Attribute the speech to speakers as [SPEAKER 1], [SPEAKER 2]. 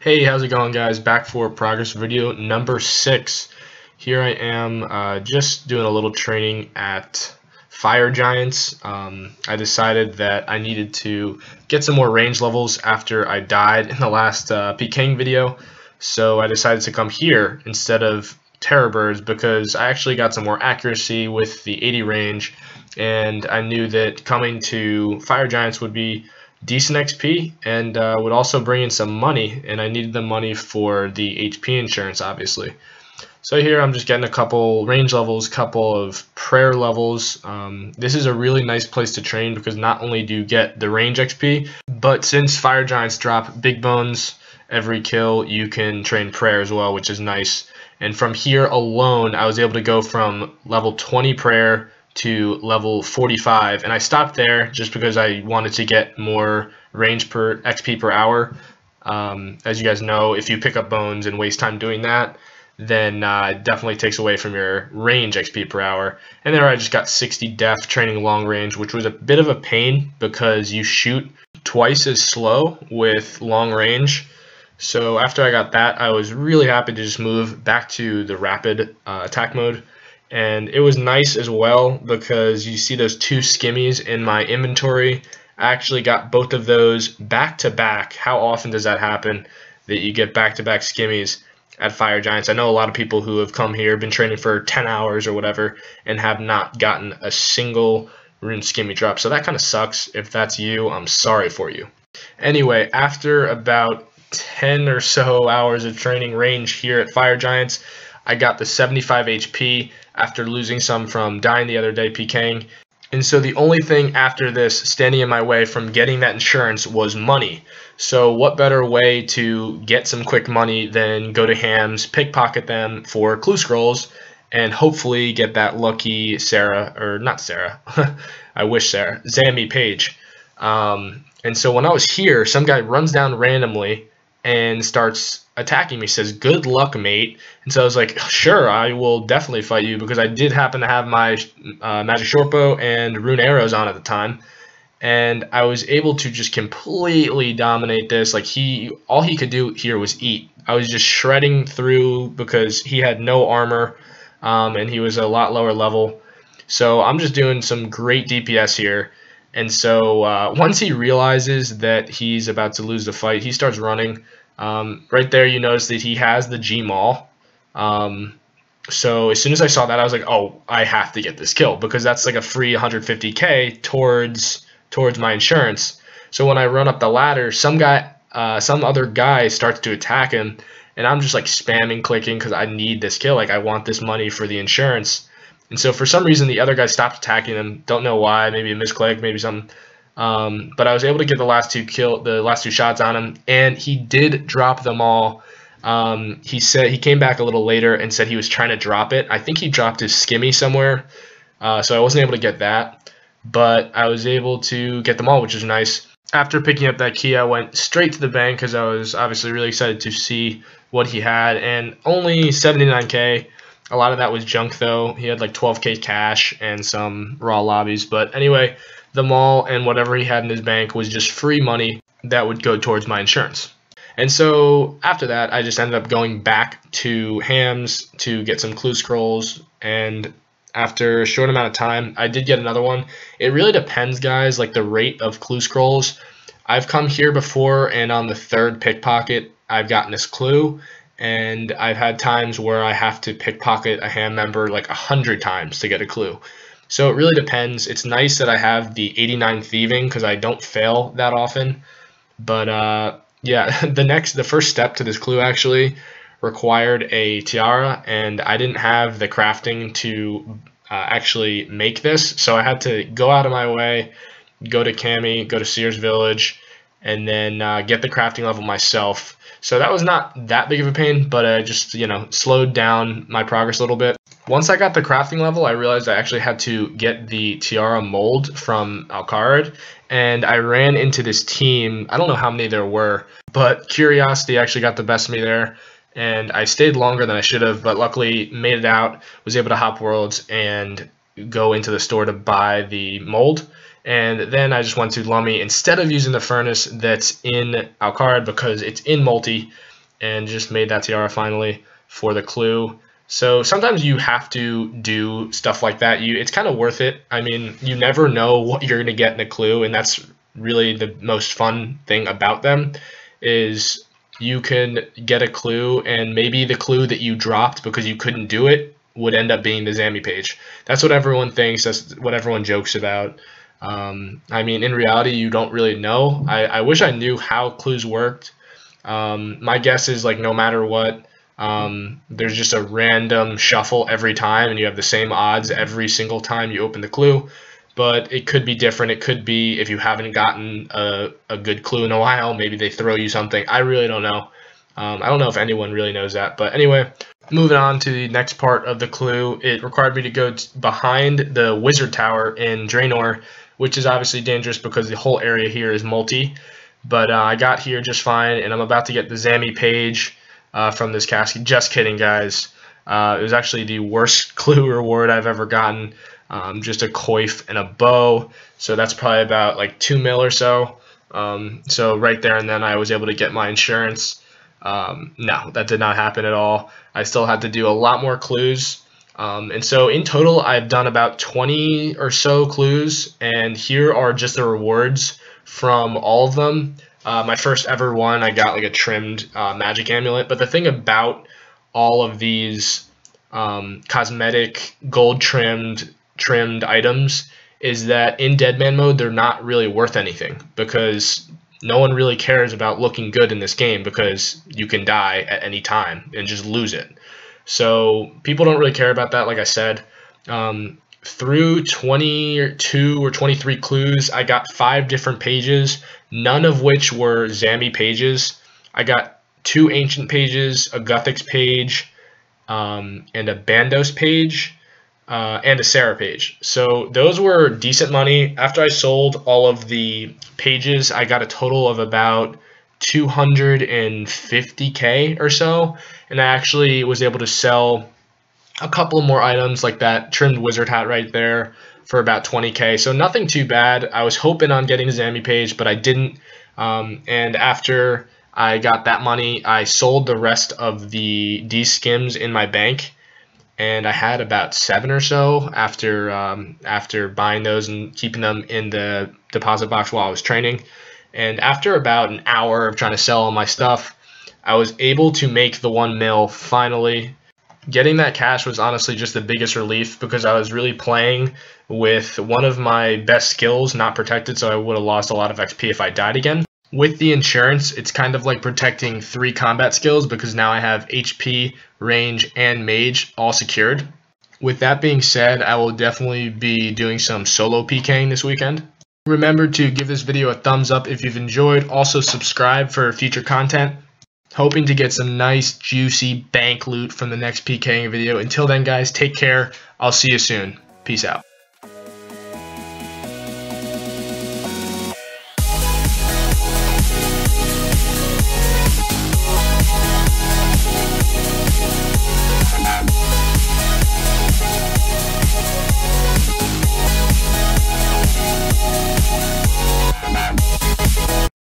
[SPEAKER 1] Hey, how's it going, guys? Back for progress video number 6. Here I am just doing a little training at Fire Giants. I decided that I needed to get some more range levels after I died in the last PKing video. So I decided to come here instead of Terror Birds because I actually got some more accuracy with the 80 range, and I knew that coming to Fire Giants would be decent XP and would also bring in some money, and I needed the money for the HP insurance, obviously. So here I'm just getting a couple range levels, couple of prayer levels. This is a really nice place to train because not only do you get the range XP, but since Fire Giants drop big bones every kill, you can train prayer as well, which is nice. And from here alone, I was able to go from level 20 prayer to level 45, and I stopped there just because I wanted to get more range per XP per hour. As you guys know, if you pick up bones and waste time doing that, then it definitely takes away from your range XP per hour. And there I just got 60 def training long range, which was a bit of a pain because you shoot twice as slow with long range. So after I got that, I was really happy to just move back to the rapid attack mode. And it was nice as well because you see those two skimmies in my inventory. I actually got both of those back to back. How often does that happen that you get back to back skimmies at Fire Giants? I know a lot of people who have come here, been training for 10 hours or whatever, and have not gotten a single rune skimmy drop. So that kind of sucks. If that's you, I'm sorry for you. Anyway, after about 10 or so hours of training range here at Fire Giants, I got the 75 HP after losing some from dying the other day PKing. And so the only thing after this standing in my way from getting that insurance was money. So what better way to get some quick money than go to Hams, pickpocket them for clue scrolls, and hopefully get that lucky Sarah, or not Sarah, I wish Sarah, Zambi page. And so when I was here, some guy runs down randomly and starts attacking me, says, "Good luck, mate." And so I was like, sure, I will definitely fight you, because I did happen to have my magic shortbow and rune arrows on at the time, and I was able to just completely dominate this. Like, all he could do here was eat. I was just shredding through because he had no armor, and he was a lot lower level. So I'm just doing some great DPS here. And so once he realizes that he's about to lose the fight, he starts running. Right there, you notice that he has the G-Maul. So as soon as I saw that, I was like, oh, I have to get this kill, because that's like a free 150k towards my insurance. So when I run up the ladder, some other guy starts to attack him, and I'm just like spamming clicking because I need this kill. Like, I want this money for the insurance. And so for some reason, the other guy stopped attacking him. Don't know why. Maybe a misclick, maybe something. But I was able to get the last two shots on him, and he did drop them all. He said he came back a little later and said he was trying to drop it. I think he dropped his skimmy somewhere, so I wasn't able to get that. But I was able to get them all, which is nice. After picking up that key, I went straight to the bank because I was obviously really excited to see what he had, and only 79k. A lot of that was junk, though. He had like 12k cash and some raw lobbies. But anyway, the mall and whatever he had in his bank was just free money that would go towards my insurance. And so after that, I just ended up going back to Hams to get some clue scrolls. And after a short amount of time, I did get another one. It really depends, guys, like the rate of clue scrolls. I've come here before, and on the third pickpocket, I've gotten this clue. And I've had times where I have to pickpocket a Ham member like 100 times to get a clue. So it really depends. It's nice that I have the 89 thieving because I don't fail that often. But yeah, the first step to this clue actually required a tiara, and I didn't have the crafting to actually make this. So I had to go out of my way, go to Cami, go to Sears Village, and then get the crafting level myself. So that was not that big of a pain, but I just, slowed down my progress a little bit. Once I got the crafting level, I realized I actually had to get the tiara mold from Alcarad, and I ran into this team. I don't know how many there were, but Curiosity actually got the best of me there, and I stayed longer than I should have, but luckily made it out, was able to hop worlds and go into the store to buy the mold. And then I just went to Lummi instead of using the furnace that's in Alcarad because it's in multi. and just made that tiara finally for the clue. So sometimes you have to do stuff like that. It's kind of worth it. I mean, you never know what you're going to get in a clue, and that's really the most fun thing about them, is you can get a clue, and maybe the clue that you dropped because you couldn't do it would end up being the Zammy page. That's what everyone thinks. That's what everyone jokes about. I mean, in reality, you don't really know. I wish I knew how clues worked. My guess is, like, no matter what, there's just a random shuffle every time, and you have the same odds every single time you open the clue. But it could be different. It could be, if you haven't gotten a good clue in a while, maybe they throw you something. I really don't know. I don't know if anyone really knows that. But anyway, moving on to the next part of the clue, it required me to go behind the wizard tower in Draenor, which is obviously dangerous because the whole area here is multi. But I got here just fine, and I'm about to get the Zammy page from this casket. Just kidding, guys. It was actually the worst clue reward I've ever gotten. Just a coif and a bow. So that's probably about like 2 mil or so. So right there and then I was able to get my insurance. No, that did not happen at all. I still had to do a lot more clues. And so in total, I've done about 20 or so clues, and here are just the rewards from all of them. My first ever one, I got like a trimmed magic amulet. But the thing about all of these cosmetic gold trimmed items is that in Deadman mode, they're not really worth anything, because no one really cares about looking good in this game, because you can die at any time and just lose it. So people don't really care about that, like I said. Through 22 or 23 clues, I got 5 different pages, none of which were Zammy pages. I got 2 ancient pages, a Guthix page, and a Bandos page, and a Sarah page. So those were decent money. After I sold all of the pages, I got a total of about 250k or so, and I actually was able to sell a couple more items, like that trimmed wizard hat right there, for about 20k. So nothing too bad. I was hoping on getting the Zammy page, but I didn't. And after I got that money, I sold the rest of the skims in my bank, and I had about 7 or so after buying those and keeping them in the deposit box while I was training. And after about an hour of trying to sell all my stuff, I was able to make the 1 mil finally. Getting that cash was honestly just the biggest relief, because I was really playing with one of my best skills not protected, so I would have lost a lot of XP if I died again. With the insurance, it's kind of like protecting 3 combat skills, because now I have HP, range, and mage all secured. With that being said, I will definitely be doing some solo PKing this weekend. Remember to give this video a thumbs up if you've enjoyed. Also subscribe for future content. Hoping to get some nice, juicy bank loot from the next PKing video. Until then, guys, take care. I'll see you soon. Peace out.